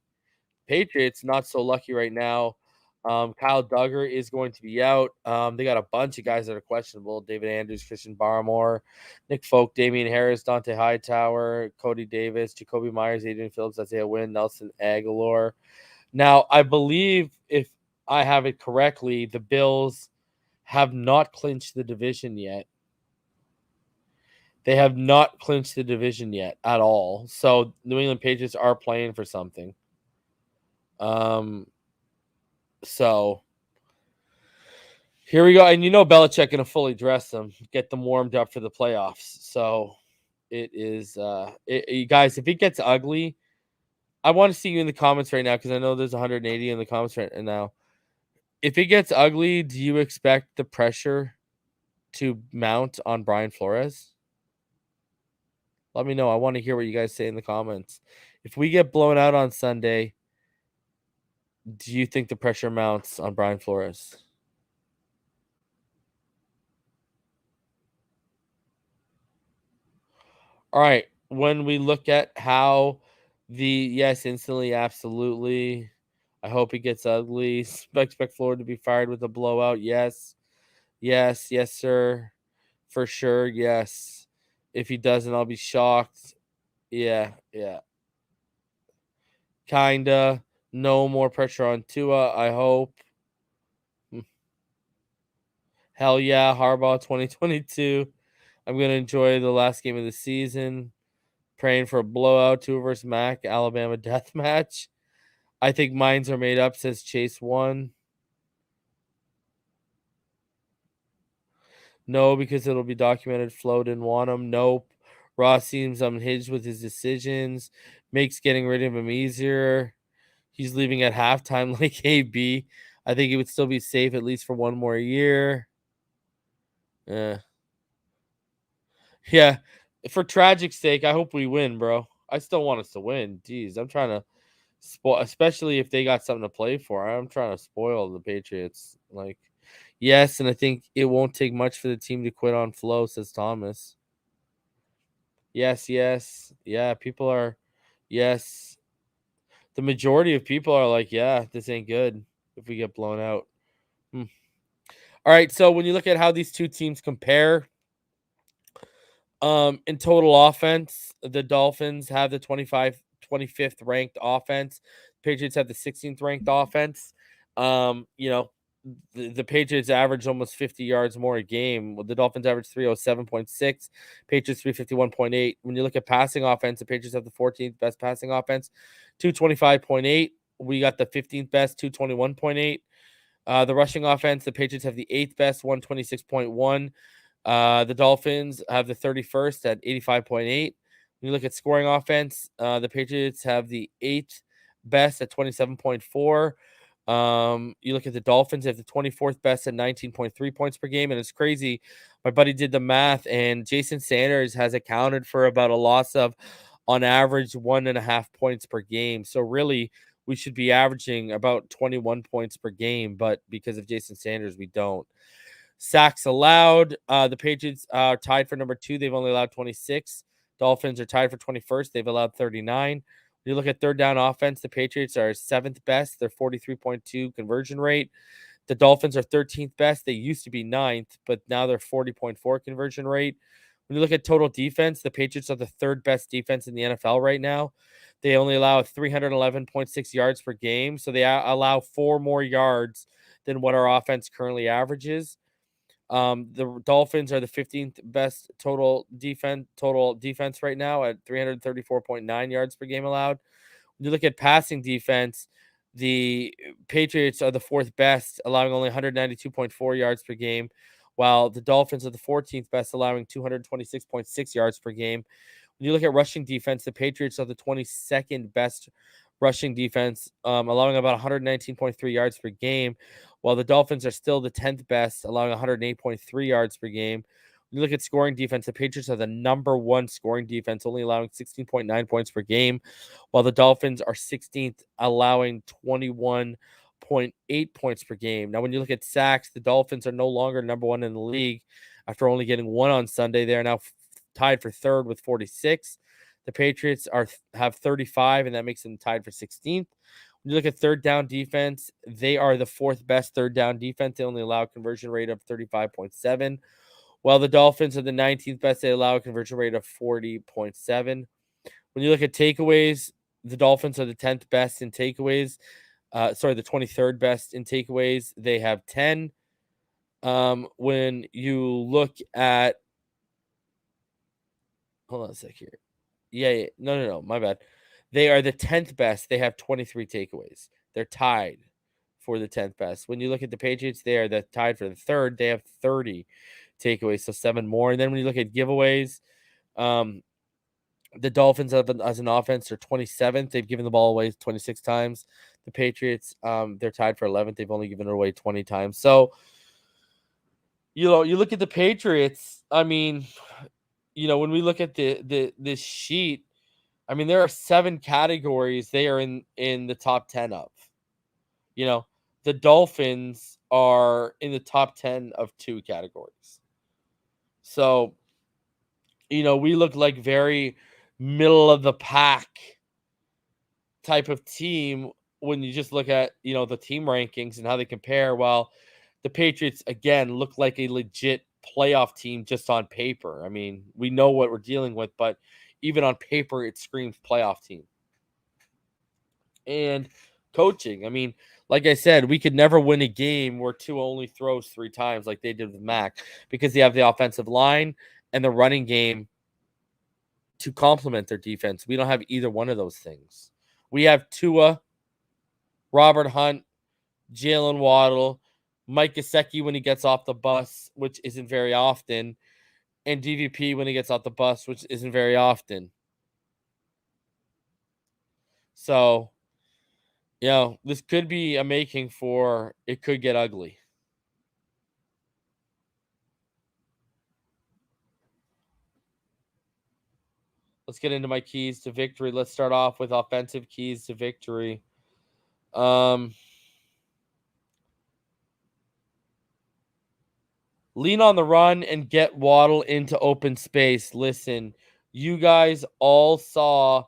Patriots, not so lucky right now. Kyle Duggar is going to be out. They got a bunch of guys that are questionable: David Andrews, Christian Barmore, Nick Folk, Damian Harris, Dante Hightower, Cody Davis, Jacoby Myers, Adrian Phillips, Isaiah Wynn, Nelson Aguilar. Now, I believe, if I have it correctly, the Bills have not clinched the division yet. They have not clinched the division yet at all. So New England Patriots are playing for something. So here we go. And Belichick going to fully dress them, get them warmed up for the playoffs. So it is, you guys, if it gets ugly, I want to see you in the comments right now, because I know there's 180 in the comments right now. If it gets ugly, do you expect the pressure to mount on Brian Flores? Let me know. I want to hear what you guys say in the comments. If we get blown out on Sunday, do you think the pressure mounts on Brian Flores? All right. When we look at how yes, instantly, absolutely. I hope it gets ugly. Expect Florida to be fired with a blowout. Yes, sir. For sure, yes. If he doesn't, I'll be shocked. Yeah. Kinda. No more pressure on Tua, I hope. Hell yeah, Harbaugh 2022. I'm going to enjoy the last game of the season. Praying for a blowout, Tua versus Mac, Alabama death match. I think minds are made up, says Chase 1. No, because it'll be documented. Flo didn't want him. Nope. Ross seems unhinged with his decisions. Makes getting rid of him easier. He's leaving at halftime like AB. I think he would still be safe at least for one more year. Yeah. For tragic sake, I hope we win, bro. I still want us to win. Jeez, I'm trying to spoil, especially if they got something to play for. I'm trying to spoil the Patriots. Like, yes, and I think it won't take much for the team to quit on Flo, says Thomas. Yes, yes. Yeah, people are, yes. The majority of people are like, yeah, this ain't good if we get blown out. All right, so when you look at how these two teams compare, in total offense, the Dolphins have the 25th ranked offense. Patriots have the 16th ranked offense. You know, the Patriots average almost 50 yards more a game. The Dolphins average 307.6, Patriots 351.8. When you look at passing offense, the Patriots have the 14th best passing offense, 225.8. We got the 15th best, 221.8. The rushing offense, the Patriots have the 8th best, 126.1. The Dolphins have the 31st at 85.8. When you look at scoring offense, the Patriots have the 8th best at 27.4. You look at the Dolphins, they have the 24th best at 19.3 points per game. And it's crazy. My buddy did the math, and Jason Sanders has accounted for about a loss of, on average, 1.5 points per game. So really, we should be averaging about 21 points per game. But because of Jason Sanders, we don't. Sacks allowed. The Patriots are tied for number 2. They've only allowed 26. Dolphins are tied for 21st. They've allowed 39. When you look at third down offense, the Patriots are 7th best. They're 43.2 conversion rate. The Dolphins are 13th best. They used to be 9th, but now they're 40.4 conversion rate. When you look at total defense, the Patriots are the 3rd best defense in the NFL right now. They only allow 311.6 yards per game, so they allow 4 more yards than what our offense currently averages. The Dolphins are the 15th best total defense right now at 334.9 yards per game allowed. When you look at passing defense, the Patriots are the 4th best, allowing only 192.4 yards per game, while the Dolphins are the 14th best, allowing 226.6 yards per game. When you look at rushing defense, the Patriots are the 22nd best rushing defense, allowing about 119.3 yards per game, while the Dolphins are still the 10th best, allowing 108.3 yards per game. When you look at scoring defense, the Patriots are the number 1 scoring defense, only allowing 16.9 points per game, while the Dolphins are 16th, allowing 21.8 points per game. Now, when you look at sacks, the Dolphins are no longer number 1 in the league after only getting 1 on Sunday. They are now tied for 3rd with 46. The Patriots have 35, and that makes them tied for 16th. When you look at third down defense, they are the 4th best third down defense. They only allow a conversion rate of 35.7, while the Dolphins are the 19th best. They allow a conversion rate of 40.7. When you look at takeaways, the Dolphins are the 10th best in takeaways. The 23rd best in takeaways. They have 10. When you look at, hold on a sec here. Yeah. No. My bad. They are the 10th best. They have 23 takeaways. They're tied for the 10th best. When you look at the Patriots, they are tied for the 3rd. They have 30 takeaways, so 7 more. And then when you look at giveaways, the Dolphins as an offense are 27th. They've given the ball away 26 times. The Patriots, they're tied for 11th. They've only given it away 20 times. So, you look at the Patriots. I mean, when we look at this sheet, I mean, there are 7 categories they are in the top 10 of. The Dolphins are in the top 10 of 2 categories. So, we look like very middle of the pack type of team when you just look at, the team rankings and how they compare, while the Patriots, again, look like a legit playoff team just on paper. I mean, we know what we're dealing with, but even on paper, it screams playoff team. And coaching, I mean, like I said, we could never win a game where Tua only throws 3 times like they did with Mac, because they have the offensive line and the running game to complement their defense. We don't have either one of those things. We have Tua Robert Hunt, Jalen Waddle, Mike Gesicki when he gets off the bus, which isn't very often, and DVP when he gets off the bus, which isn't very often. So, this could be a making for it could get ugly. Let's get into my keys to victory. Let's start off with offensive keys to victory. Lean on the run and get Waddle into open space. Listen, you guys all saw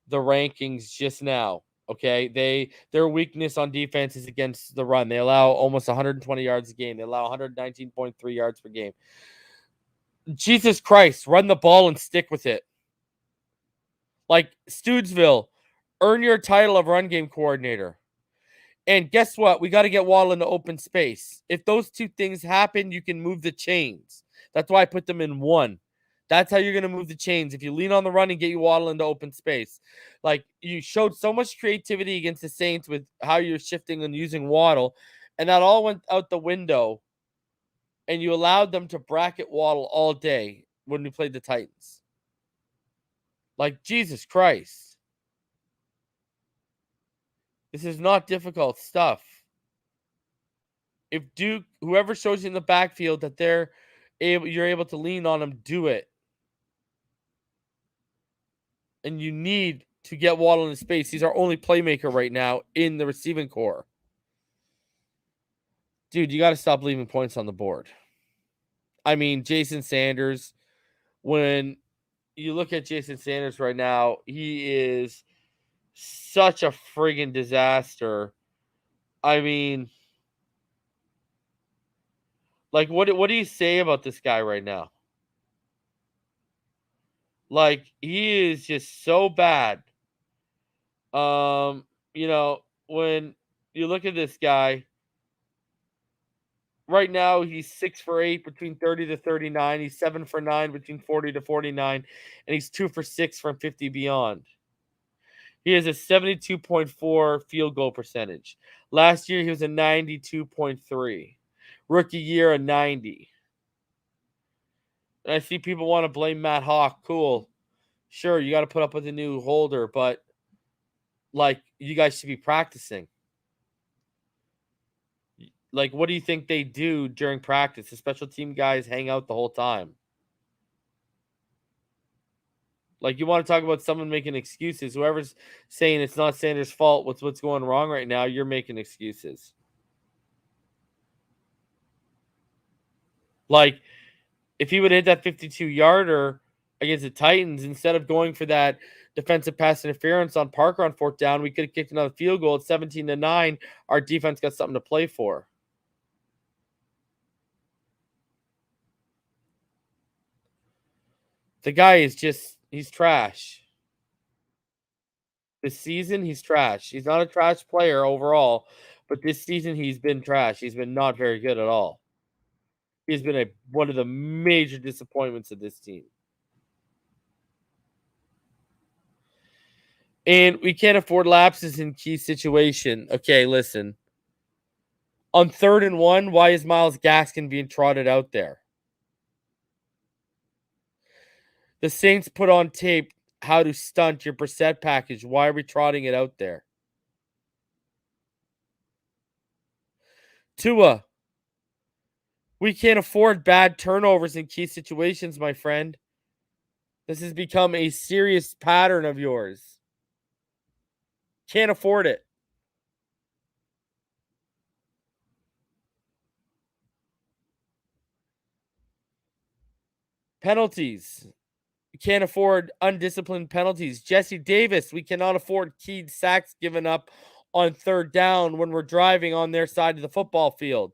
the rankings just now. Okay, their weakness on defense is against the run. They allow almost 120 yards a game. They allow 119.3 yards per game. Jesus Christ, run the ball and stick with it. Like Stoodsville, earn your title of run game coordinator. And guess what? We got to get Waddle into open space. If those two things happen, you can move the chains. That's why I put them in one. That's how you're going to move the chains. If you lean on the run and get you Waddle into open space. Like, you showed so much creativity against the Saints with how you're shifting and using Waddle, and that all went out the window, and you allowed them to bracket Waddle all day when we played the Titans. Like, Jesus Christ. This is not difficult stuff. If Duke, whoever shows you in the backfield that you're able to lean on them, do it. And you need to get Waddle in space. He's our only playmaker right now in the receiving core. Dude, you got to stop leaving points on the board. I mean, Jason Sanders, when you look at Jason Sanders right now, he is such a friggin' disaster. I mean, like, what do you say about this guy right now? Like, he is just so bad. When you look at this guy, right now he's 6 for 8 between 30 to 39. He's 7 for 9 between 40 to 49, and he's 2 for 6 from 50 beyond. He has a 72.4 field goal percentage. Last year he was a 92.3. Rookie year a 90. And I see people want to blame Matt Hawk. Cool. Sure, you got to put up with a new holder, but like, you guys should be practicing. Like, what do you think they do during practice? The special team guys hang out the whole time. Like, you want to talk about someone making excuses. Whoever's saying it's not Sanders' fault, what's going wrong right now, you're making excuses. Like, if he would hit that 52-yarder against the Titans, instead of going for that defensive pass interference on Parker on 4th down, we could have kicked another field goal at 17-9. Our defense got something to play for. The guy is he's trash. This season, he's trash. He's not a trash player overall, but this season he's been trash. He's been not very good at all. He's been one of the major disappointments of this team. And we can't afford lapses in key situation. Okay, listen. On 3rd and 1, why is Myles Gaskin being trotted out there? The Saints put on tape how to stunt your Brissett package. Why are we trotting it out there? Tua. We can't afford bad turnovers in key situations, my friend. This has become a serious pattern of yours. Can't afford it. Penalties. We can't afford undisciplined penalties. Jesse Davis, we cannot afford keyed sacks given up on 3rd down when we're driving on their side of the football field.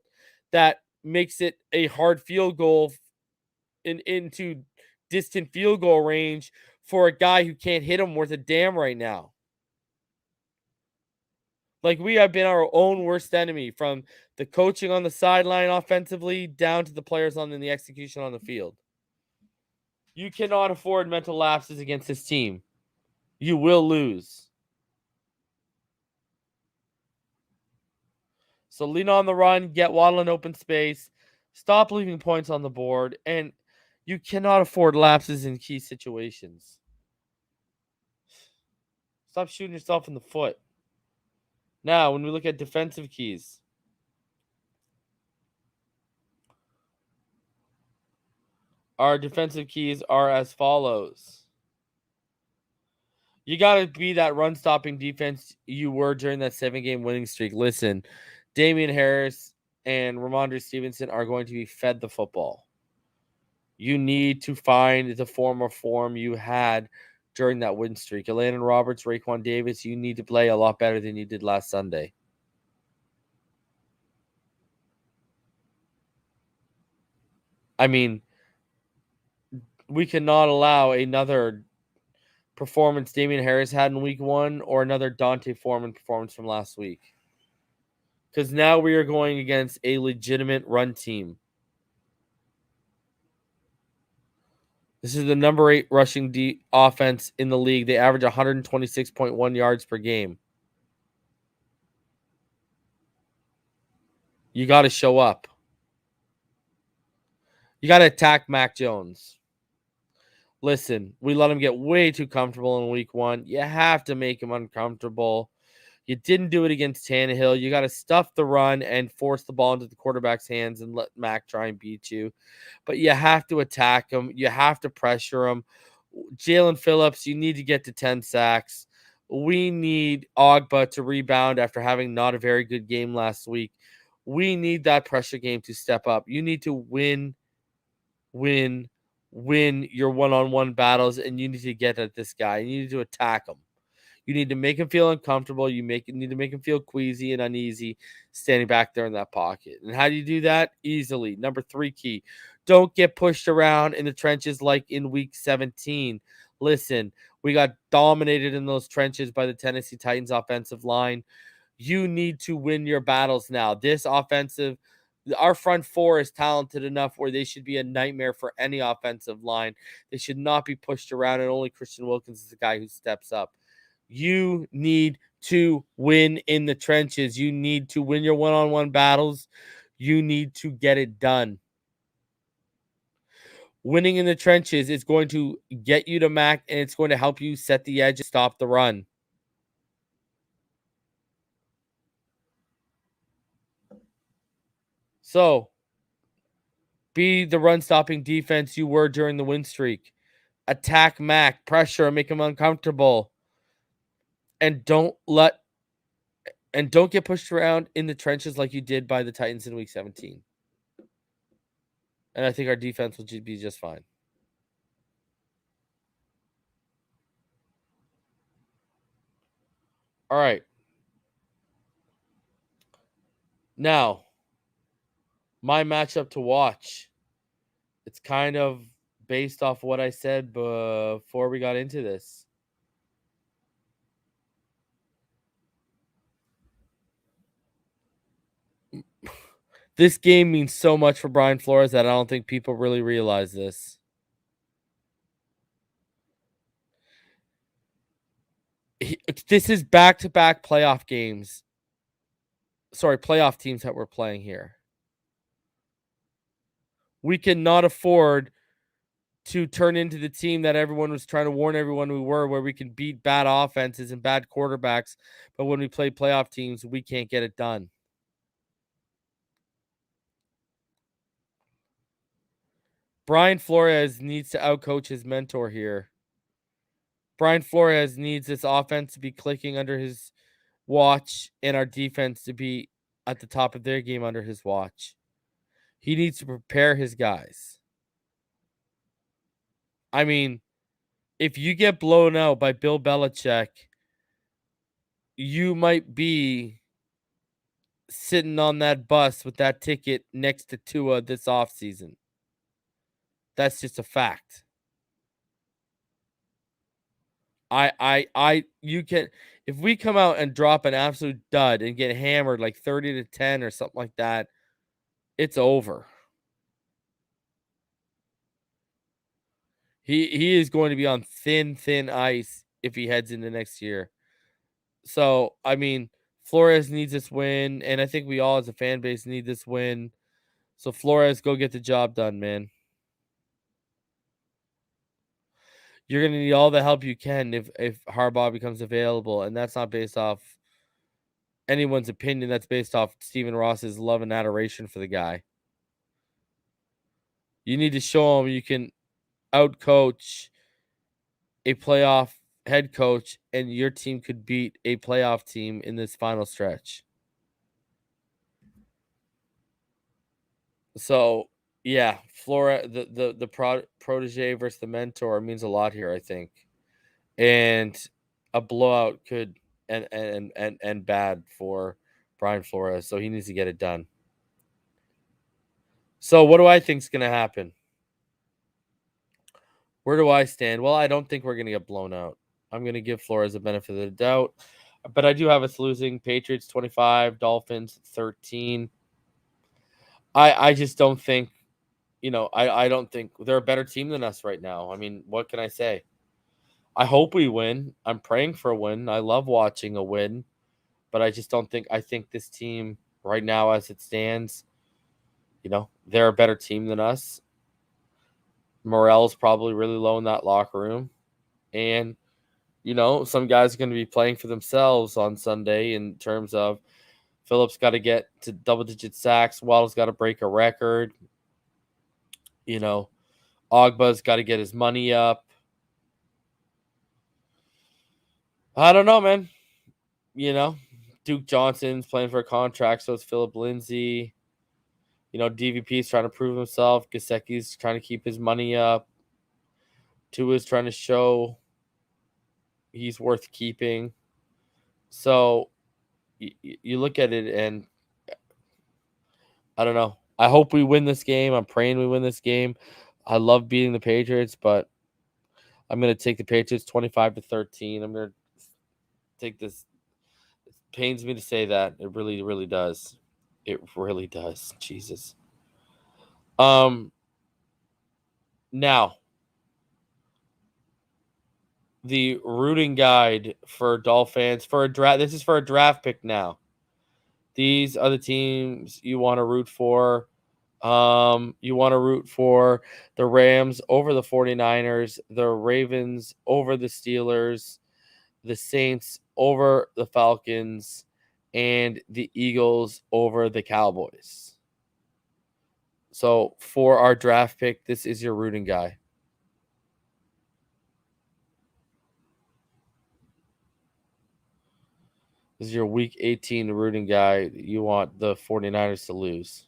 That makes it a hard field goal into distant field goal range for a guy who can't hit him worth a damn right now. Like, we have been our own worst enemy, from the coaching on the sideline offensively down to the players in the execution on the field. You cannot afford mental lapses against this team. You will lose. So lean on the run, get Waddle in open space, stop leaving points on the board, and you cannot afford lapses in key situations. Stop shooting yourself in the foot. Now, when we look at defensive keys, our defensive keys are as follows. You got to be that run-stopping defense you were during that 7-game winning streak. Listen, Damian Harris and Ramondre Stevenson are going to be fed the football. You need to find the form you had during that win streak. Elandon Roberts, Raekwon Davis, you need to play a lot better than you did last Sunday. I mean, we cannot allow another performance Damian Harris had in week 1 or another Dante Foreman performance from last week. Because now we are going against a legitimate run team. This is the number 8 rushing offense in the league. They average 126.1 yards per game. You got to show up. You got to attack Mac Jones. Listen, we let him get way too comfortable in week 1. You have to make him uncomfortable. You didn't do it against Tannehill. You got to stuff the run and force the ball into the quarterback's hands and let Mac try and beat you. But you have to attack him. You have to pressure him. Jalen Phillips, you need to get to 10 sacks. We need Ogba to rebound after having not a very good game last week. We need that pressure game to step up. You need to win your one-on-one battles, and you need to get at this guy. You need to attack him. You need to make him feel uncomfortable. You need to make him feel queasy and uneasy standing back there in that pocket. And how do you do that? Easily. Number 3 key. Don't get pushed around in the trenches like in week 17. Listen, we got dominated in those trenches by the Tennessee Titans offensive line. You need to win your battles now. Our front 4 is talented enough where they should be a nightmare for any offensive line. They should not be pushed around, and only Christian Wilkins is the guy who steps up. You need to win in the trenches. You need to win your one-on-one battles. You need to get it done. Winning in the trenches is going to get you to Mac, and it's going to help you set the edge and stop the run. So, be the run-stopping defense you were during the win streak. Attack Mac, pressure, make him uncomfortable. And don't get pushed around in the trenches like you did by the Titans in week 17. And I think our defense will be just fine. All right. Now, my matchup to watch. It's kind of based off what I said before we got into this. This game means so much for Brian Flores that I don't think people really realize this. This is back-to-back playoff games. Sorry, playoff teams that we're playing here. We cannot afford to turn into the team that everyone was trying to warn everyone we were, where we can beat bad offenses and bad quarterbacks, but when we play playoff teams, we can't get it done. Brian Flores needs to outcoach his mentor here. Brian Flores needs this offense to be clicking under his watch and our defense to be at the top of their game under his watch. He needs to prepare his guys. I mean, if you get blown out by Bill Belichick, you might be sitting on that bus with that ticket next to Tua this offseason. That's just a fact. You can, if we come out and drop an absolute dud and get hammered like 30-10 or something like that, it's over. He is going to be on thin ice if he heads into next year. So, I mean, Flores needs this win, and I think we all as a fan base need this win. So Flores, go get the job done, man. You're gonna need all the help you can if Harbaugh becomes available, and that's not based off anyone's opinion. That's based off Stephen Ross's love and adoration for the guy. You need to show him you can outcoach a playoff head coach, and your team could beat a playoff team in this final stretch. So yeah, Flora, the protege versus the mentor means a lot here, I think, and a blowout could and bad for Brian Flores, so he needs to get it done. So what do I think is going to happen? Where do I stand? Well, I don't think we're going to get blown out. I'm going to give Flores a benefit of the doubt, but I do have us losing. Patriots 25, Dolphins 13. I just don't think, I don't think they're a better team than us right now. I mean, what can I say? I hope we win. I'm praying for a win. I love watching a win, but I just don't think, I think this team right now as it stands, they're a better team than us. Morale's probably really low in that locker room. And, some guys are going to be playing for themselves on Sunday in terms of Phillips got to get to double-digit sacks. Waddle's got to break a record. Ogbah's got to get his money up. I don't know, man. Duke Johnson's playing for a contract, so it's Philip Lindsay. DVP's trying to prove himself. Gesicki's trying to keep his money up. Tua's trying to show he's worth keeping. So you look at it, and I don't know. I hope we win this game. I'm praying we win this game. I love beating the Patriots, but I'm going to take the Patriots 25-13. I'm going to take this. It pains me to say that. It really, really does. It really does. Jesus. Now, the rooting guide for Dolphins for a draft. This is for a draft pick now. These are the teams you want to root for. You want to root for the Rams over the 49ers, the Ravens over the Steelers, the Saints over the Falcons, and the Eagles over the Cowboys. So for our draft pick, this is your rooting guy. This is your week 18 rooting guy. You want the 49ers to lose.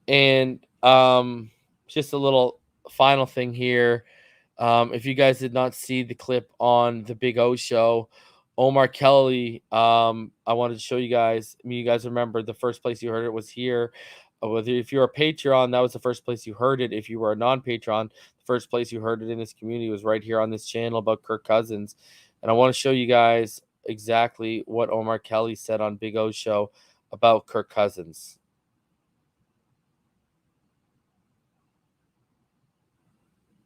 And just a little final thing here. If you guys did not see the clip on the Big O show, Omar Kelly, I wanted to show you guys. I mean, you guys remember the first place you heard it was here. If you're a Patreon, that was the first place you heard it. If you were a non-Patreon, the first place you heard it in this community was right here on this channel about Kirk Cousins. And I want to show you guys exactly what Omar Kelly said on Big O show about Kirk Cousins.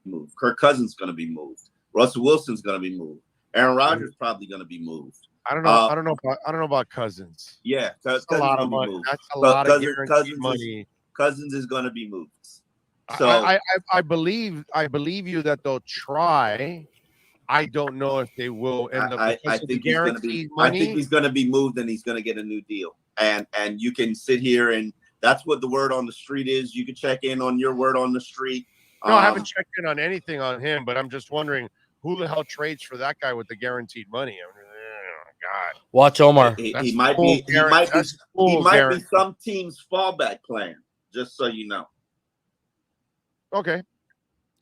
Moved. Kirk Cousins is going to be moved. Russell Wilson's going to be moved. Aaron Rodgers probably going to be moved. I don't know about Cousins. Yeah, that's a lot of money. Moved. That's a lot of guaranteed money. Cousins is going to be moved. So I believe you that they'll try. I don't know if they will end up. I think he's going to be. Money. I think he's going to be moved, and he's going to get a new deal. And you can sit here, and that's what the word on the street is. You can check in on your word on the street. No, I haven't checked in on anything on him, but I'm just wondering who the hell trades for that guy with the guaranteed money. I mean, oh God! Watch Omar. He might be some team's fallback plan. Just so you know. Okay.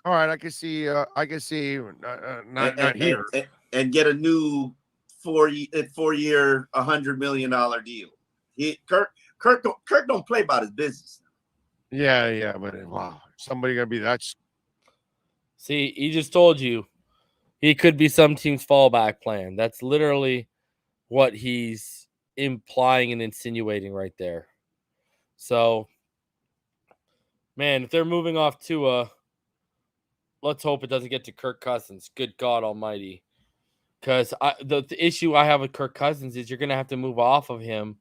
All right, I can see. Not here. And get a new 4-year, $100 million deal. Kirk don't play about his business. Yeah, but wow, somebody gonna be that. See, he just told you he could be some team's fallback plan. That's literally what he's implying and insinuating right there. So Man, if they're moving off Tua, let's hope it doesn't get to Kirk Cousins. Good God Almighty. Because the issue I have with Kirk Cousins is you're going to have to move off of him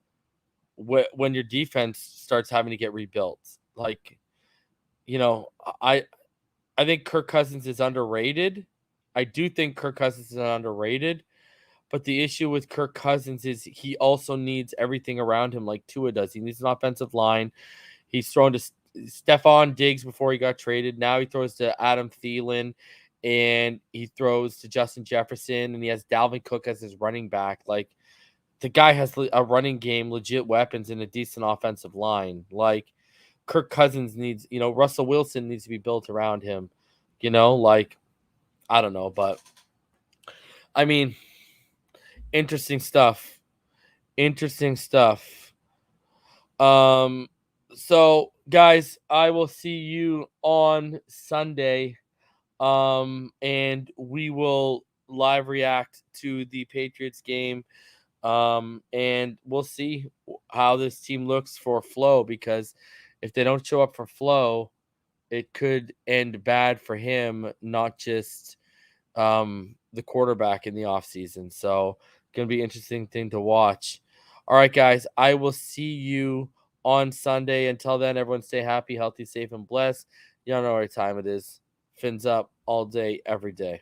when your defense starts having to get rebuilt. Like, I think Kirk Cousins is underrated. I do think Kirk Cousins is underrated. But the issue with Kirk Cousins is he also needs everything around him like Tua does. He needs an offensive line. He's thrown to Stephon Diggs before he got traded. Now he throws to Adam Thielen, and he throws to Justin Jefferson, and he has Dalvin Cook as his running back. Like, the guy has a running game, legit weapons, and a decent offensive line. Like, Kirk Cousins needs, Russell Wilson needs to be built around him. Like, I don't know, but I mean, interesting stuff. So guys, I will see you on Sunday. And we will live react to the Patriots game. And we'll see how this team looks for Flo, because if they don't show up for Flo, it could end bad for him, not just the quarterback in the offseason. So going to be an interesting thing to watch. All right, guys, I will see you on Sunday. Until then, everyone stay happy, healthy, safe, and blessed. You don't know what time it is. Fins up all day, every day.